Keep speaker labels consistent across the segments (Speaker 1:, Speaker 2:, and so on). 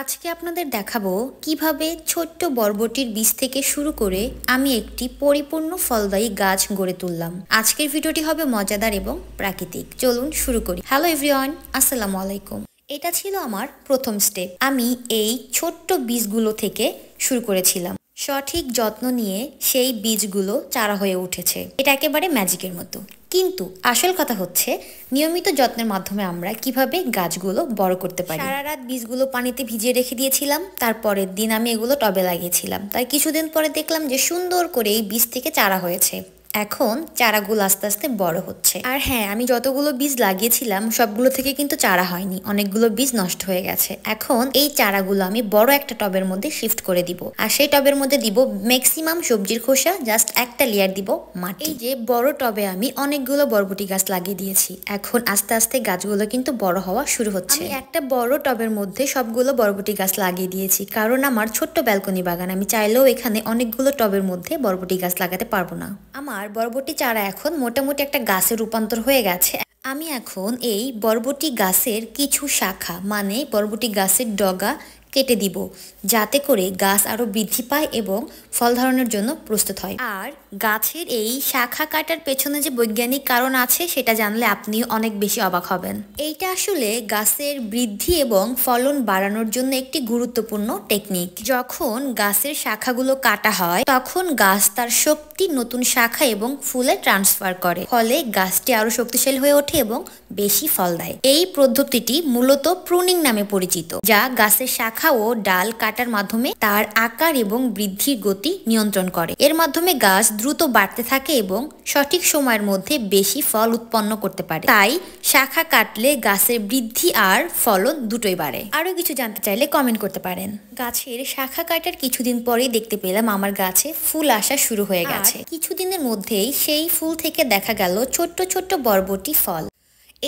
Speaker 1: আজকে আপনাদের দেখাবো কিভাবে ছোট্ট বরবটির বীজ থেকে শুরু করে আমি একটি পরিপূর্ণ ফলদায়ী গাছ গড়ে তুললাম। আজকের ভিডিওটি হবে মজাদার এবং প্রাকৃতিক। চলুন শুরু করি। হ্যালো এভরিওয়ান, আসসালামু আলাইকুম। এটা ছিল আমার প্রথম স্টেপ। আমি এই ছোট্ট বীজগুলো থেকে শুরু করেছিলাম। সঠিক যত্ন নিয়ে সেই বীজগুলো চারা হয়ে উঠেছে। এটা একেবারে ম্যাজিকের মতো। কিন্তু আসল কথা হচ্ছে নিয়মিত যত্নের মাধ্যমে আমরা কিভাবে গাছগুলো বড় করতে পারি। সারা রাত বীজগুলো পানিতে ভিজিয়ে রেখে দিয়েছিলাম, তারপরের দিন আমি এগুলো টবে লাগিয়েছিলাম। তাই কিছুদিন পরে দেখলাম যে সুন্দর করে এই বীজ থেকে চারা হয়েছে। এখন চারাগুলো আস্তে আস্তে বড় হচ্ছে। আর হ্যাঁ, আমি যতগুলো বীজ লাগিয়েছিলাম সবগুলো থেকে কিন্তু চারা হয়নি, অনেকগুলো বীজ নষ্ট হয়ে গেছে। এখন এই চারাগুলো আমি বড় একটা টবের মধ্যে শিফট করে দিব, আর সেই টবের মধ্যে দিব ম্যাক্সিমাম সবজির খোসা, জাস্ট একটা লেয়ার দিব মাটি। এই যে বড় টবে আমি অনেকগুলো বরবটি গাছ লাগিয়ে দিয়েছি। এখন আস্তে আস্তে গাছগুলো কিন্তু বড় হওয়া শুরু হচ্ছে। আমি একটা বড় টবের মধ্যে সবগুলো বরবটি গাছ লাগিয়ে দিয়েছি, কারণ আমার ছোট্ট ব্যালকনি বাগান। আমি চাইলেও এখানে অনেকগুলো টবের মধ্যে বরবটি গাছ লাগাতে পারবো না। আমার বরবটি চারা এখন মোটামুটি একটা গাছে রূপান্তর হয়ে গেছে। আমি এখন এই বরবটি গাছের কিছু শাখা মানে বরবটি গাছের ডগা কেটে দিব, যাতে করে গাছ আরো বৃদ্ধি পায় এবং ফল ধারণের জন্য প্রস্তুত হয়। আর গাছের এই শাখা কাটার পেছনে যে বৈজ্ঞানিক কারণ আছে সেটা জানলে আপনি অনেক বেশি অবাক হবেন। এইটা আসলে গাছের বৃদ্ধি এবং ফলন বাড়ানোর জন্য একটি গুরুত্বপূর্ণ টেকনিক। যখন গাছের শাখাগুলো কাটা হয় তখন গাছ তার শক্তি নতুন শাখা এবং ফুলে ট্রান্সফার করে, ফলে গাছটি আরো শক্তিশালী হয়ে ওঠে এবং বেশি ফল দেয়। এই পদ্ধতিটি মূলত প্রুনিং নামে পরিচিত, যা গাছের শাখা ও ডাল কাটার মাধ্যমে তার আকার এবং বৃদ্ধির গতি নিয়ন্ত্রণ করে। এর মাধ্যমে গাছ দ্রুত বাড়তে থাকে এবং সঠিক সময়ের মধ্যে বেশি ফল উৎপন্ন করতে পারে। তাই শাখা কাটলে গাছের বৃদ্ধি আর ফলন দুটোই বাড়ে। আরো কিছু জানতে চাইলে কমেন্ট করতে পারেন। গাছের শাখা কাটার কিছুদিন পরেই দেখতে পেলাম আমার গাছে ফুল আসা শুরু হয়ে গেছে। কিছুদিনের মধ্যেই সেই ফুল থেকে দেখা গেল ছোট্ট ছোট্ট বরবটি ফল।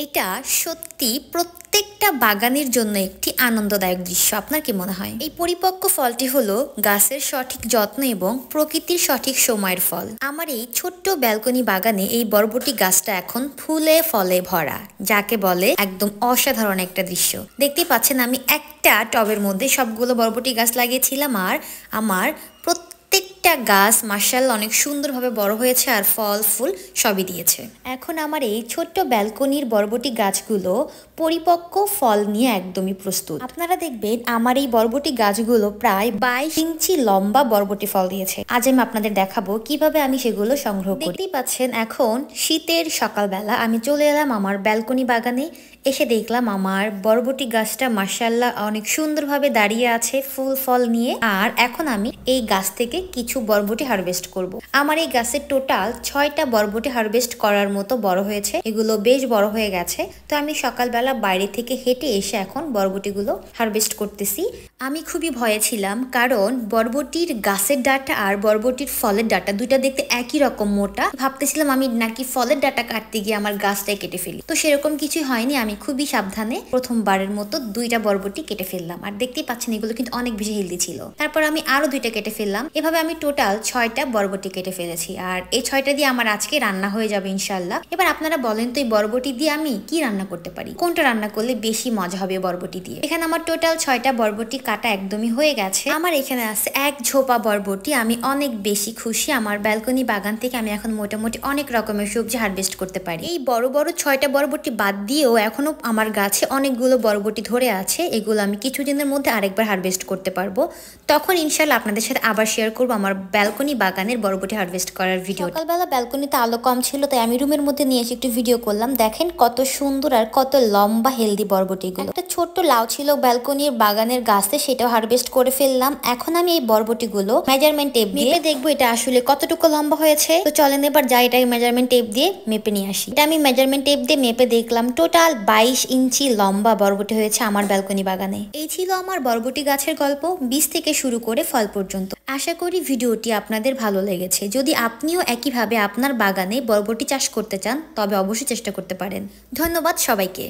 Speaker 1: এটা সত্যি প্রত্যেকটা বাগানের জন্য একটি আনন্দদায়ক দৃশ্য। আপনার কি মনে হয়? এই পরিপক্ক ফলটি হলো গাছের সঠিক যত্ন এবং প্রকৃতির সঠিক সময়ের ফল। আমার এই ছোট্ট ব্যালকনি বাগানে এই বরবটি গাছটা এখন ফুলে ফলে ভরা, যাকে বলে একদম অসাধারণ একটা দৃশ্য। দেখতেই পাচ্ছেন আমি একটা টবের মধ্যে সবগুলো বরবটি গাছ লাগিয়েছিলাম, আর আমার প্রত্যেকটা গাছ মাশাআল্লাহ অনেক সুন্দরভাবে বড় হয়েছে আর ফল ফুল সবই দিয়েছে। এখন আমার এই ছোট্ট ব্যালকনির বরবটি গাছগুলো পরিপক্ক ফল নিয়ে একদমই প্রস্তুত। আপনারা দেখবেন আমার এই বরবটি গাছগুলো প্রায় 22 ইঞ্চি লম্বা বরবটি ফল দিয়েছে। আজ আমি আপনাদের দেখাবো কিভাবে আমি সেগুলো সংগ্রহ করি। দেখতেই পাচ্ছেন এখন শীতের সকালবেলা আমি চলে এলাম আমার ব্যালকনি বাগানে। এসে দেখলাম আমার বরবটি গাছটা মাশাআল্লাহ অনেক সুন্দরভাবে দাঁড়িয়ে আছে ফুল ফল নিয়ে। আর এখন আমি এই গাছ থেকে কিছু বরবটি হারভেস্ট করব। আমার এই গাছের টোটাল 6টা বরবটি হারভেস্ট করার মতো বড় হয়েছে, এগুলো বেশ বড় হয়ে গেছে। তো আমি সকালবেলা বাইরে থেকে হেঁটে এসে এখন বরবটিগুলো হারভেস্ট করতেছি। আমি খুবই ভয়ে ছিলাম, কারণ বরবটির গাছের ডাঁটা আর বরবটির ফলের ডাঁটা দুইটা দেখতে একই রকম মোটা। ভাবতেছিলাম আমি নাকি ফলের ডাঁটা কাটতে গিয়ে আমার গাছটাই কেটে ফেলি। তো সেরকম কিছুই হয়নি। আমি খুবই সাবধানে প্রথমবারের মতো 2টা বরবটি কেটে ফেললাম। আর দেখতেই পাচ্ছেন এগুলো কিন্তু অনেক বেশি হেলদি ছিল। তারপর আমি আরো 2টা কেটে ফেললাম। এভাবে আমি টোটাল 6টা বরবটি কেটে ফেলেছি। আর এই 6টা দিয়ে আমার আজকে রান্না হয়ে যাবে ইনশাল্লাহ। এবার আপনারা বলেন তো এই বরবটি দিয়ে আমি কি রান্না করতে পারি, কোনটা রান্না করলে বেশি মজা হবে বরবটি দিয়ে। এখানে আমার টোটাল 6টা বরবটি কাটা একদমই হয়ে গেছে। আমার এখানে আছে এক ঝোপা বরবটি। আমি অনেক বেশি খুশি। আমার ব্যালকনি বাগান থেকে আমি এখন মোটামুটি অনেক রকমের সবজি হারভেস্ট করতে পারি। এই বড় বড় 6টা বরবটি বাদ দিয়েও এখনো আমার গাছে অনেকগুলো বরবটি ধরে আছে। এগুলো আমি কিছুদিনের মধ্যে আরেকবার হারভেস্ট করতে পারবো। তখন ইনশাল্লাহ আপনাদের সাথে আবার শেয়ার করবো আমার ব্যালকনি বাগানের বরবটি হারভেস্ট করার ভিডিও। সকালবেলা ব্যালকনিতে আলো কম ছিল, তাই আমি রুমের মধ্যে নিয়ে এসে একটু ভিডিও করলাম। দেখেন কত সুন্দর আর কত লম্বা হেলদি বরবটিগুলো। একটা ছোট্ট লাউ ছিল ব্যালকনির বাগানের গাছে, সেটাও হারভেস্ট করে ফেললাম। এখন আমি এই বরবটিগুলো মেজারমেন্ট টেপ দিয়ে দেখবো এটা আসলে কতটুকু লম্বা হয়েছে। তো চলেন এবার যাই এটাকে মেজারমেন্ট টেপ দিয়ে মেপে নিয়ে আসি। এটা আমি মেজারমেন্ট টেপ দিয়ে মেপে দেখলাম টোটাল 22 ইঞ্চি লম্বা বরবটি হয়েছে আমার ব্যালকনি বাগানে। এই ছিল আমার বরবটি গাছের গল্প, বীজ থেকে শুরু করে ফল পর্যন্ত। আশা করি ভিডিওটি আপনাদের ভালো লেগেছে। যদি আপনিও একইভাবে আপনার বাগানে বরবটি চাষ করতে চান তবে অবশ্যই চেষ্টা করতে পারেন। ধন্যবাদ সবাইকে।